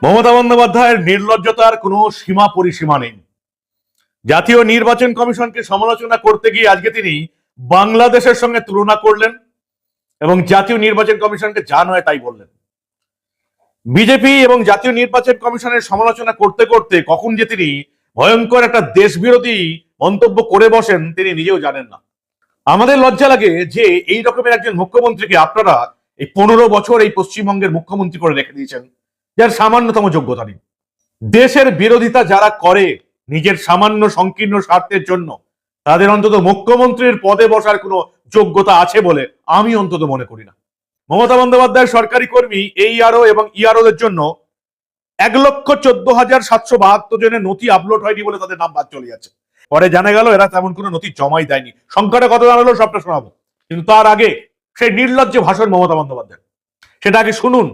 মমতা বন্দ্যোপাধ্যায়ের নির্লজ্জতার কোনো সীমা পরিসীমা নেই। জাতীয় নির্বাচন কমিশনকে সমালোচনা করতে গিয়ে আজকে তিনি বাংলাদেশের সঙ্গে তুলনা করলেন এবং জাতীয় নির্বাচন কমিশনকে যা নয় তাই বললেন। বিজেপি এবং জাতীয় নির্বাচন কমিশনের সমালোচনা করতে করতে কখন যে তিনি ভয়ঙ্কর একটা দেশবিরোধী মন্তব্য করে বসেন তিনি নিজেও জানেন না। আমাদের লজ্জা লাগে যে এই রকমের একজন মুখ্যমন্ত্রীকে আপনারা এই 15 বছর এই পশ্চিমবঙ্গের মুখ্যমন্ত্রী করে রেখে দিয়েছেন, যার সামান্যতম যোগ্যতা নেই। দেশের বিরোধিতা যারা করে নিজের সামান্য সংকীর্ণ স্বার্থের জন্য, তাদের অন্তত মুখ্যমন্ত্রীর পদে বসার কোনো যোগ্যতা আছে বলে আমি অন্তত মনে করি না। মমতা বন্দ্যোপাধ্যায়ের সরকারি কর্মী এইআরও এবং ইআরওদের জন্য 1,14,772 জনের নথি আপলোড হয়নি বলে তাদের নাম বাদ চলে যাচ্ছে। পরে জানা গেল এরা তেমন কোনো নথি জমাই দেয়নি। সংখ্যাটা কত জানালো সবটা শোনাবো, কিন্তু তার আগে সেই নির্লজ্জ ভাষণ মমতা বন্দ্যোপাধ্যায়, সেটা আগে শুনুন।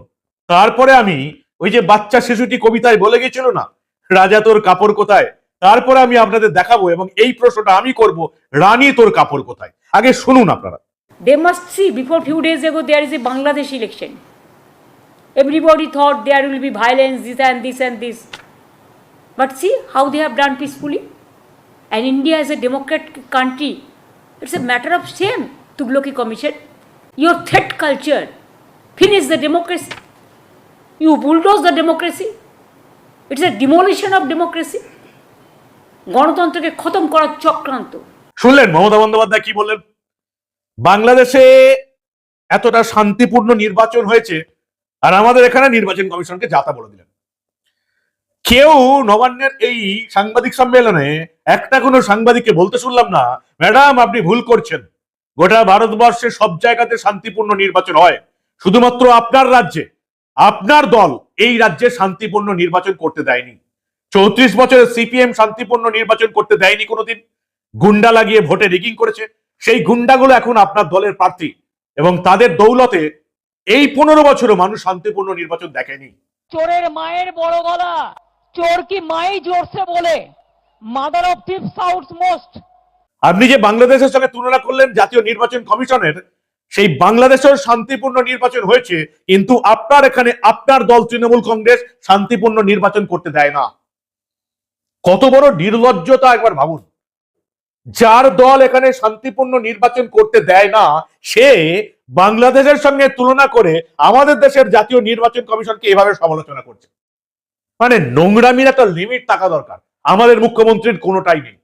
তারপরে আমি ওই যে বাচ্চা শিশুটি কবিতায় বলে গেছিল না, রাজা তোর কাপড় কোথায়, তারপরে আমি আপনাদের দেখাবো এবং এই প্রশ্নটা আমি করব, রানী তোর কাপড় কোথায়। আগে শুনুন আপনারা। They must see, before few days ago there is a Bangladesh election. Everybody thought there will be violence, this and this and this. But see how they have done peacefully. And India is a democratic country. It's a matter of shame, Tughlaqi Commission. Your threat culture, finish the democracy. You bulldoze the democracy. It's a demolition of democracy. গণতন্ত্রকে খতম করার চক্রান্ত। শুনলেন মমতা বন্দ্যোপাধ্যায় কি বললেন? বাংলাদেশে এতটা শান্তিপূর্ণ নির্বাচন হয়েছে আর আমাদের এখানে নির্বাচন কমিশনকে যাতা বলে দিলেন। কেউ নবান্নের এই সাংবাদিক সম্মেলনে একটা কোনো সাংবাদিককে বলতে শুনলাম না, ম্যাডাম আপনি ভুল করছেন, গোটা ভারতবর্ষে সব জায়গাতে শান্তিপূর্ণ নির্বাচন হয়, শুধুমাত্র আপনার রাজ্যে, আপনার দল এই রাজ্যে শান্তিপূর্ণ নির্বাচন করতে দেয়নি। 34 বছরের সিপিএম শান্তিপূর্ণ নির্বাচন করতে দেয়নি কোনোদিন, গুন্ডা লাগিয়ে ভোটে রিগিং করেছে। সেই গুন্ডাগুলো এখন আপনার দলের প্রার্থী এবং তাদের দৌলতে এই 15 বছরও মানুষ শান্তিপূর্ণ নির্বাচন দেখেনি। চোরের মায়ের বড় গলা, চোর কি মাই জোরসে বলে, mother of thief south most. আপনি যে বাংলাদেশের সঙ্গে তুলনা করলেন জাতীয় নির্বাচন কমিশনের, সেই বাংলাদেশের শান্তিপূর্ণ নির্বাচন হয়েছে, কিন্তু আপনার এখানে আপনার দল তৃণমূল কংগ্রেস শান্তিপূর্ণ নির্বাচন করতে দেয় না। কত বড় নির্লজ্জতা একবার ভাবুন। যার দল এখানে শান্তিপূর্ণ নির্বাচন করতে দেয় না, সে বাংলাদেশের সঙ্গে তুলনা করে আমাদের দেশের জাতীয় নির্বাচন কমিশনকে এভাবে সমালোচনা করছে। মানে নোংরামির একটা লিমিট থাকা দরকার। আমাদের মুখ্যমন্ত্রীর কোনোটাই নেই।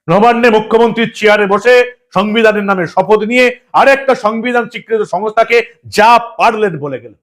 নবান্নে মুখ্যমন্ত্রীর চেয়ারে বসে সংবিধানের নামে শপথ নিয়ে আরেকটা সংবিধান স্বীকৃত সংস্থাকে যা পারলেন বলে গেলেন।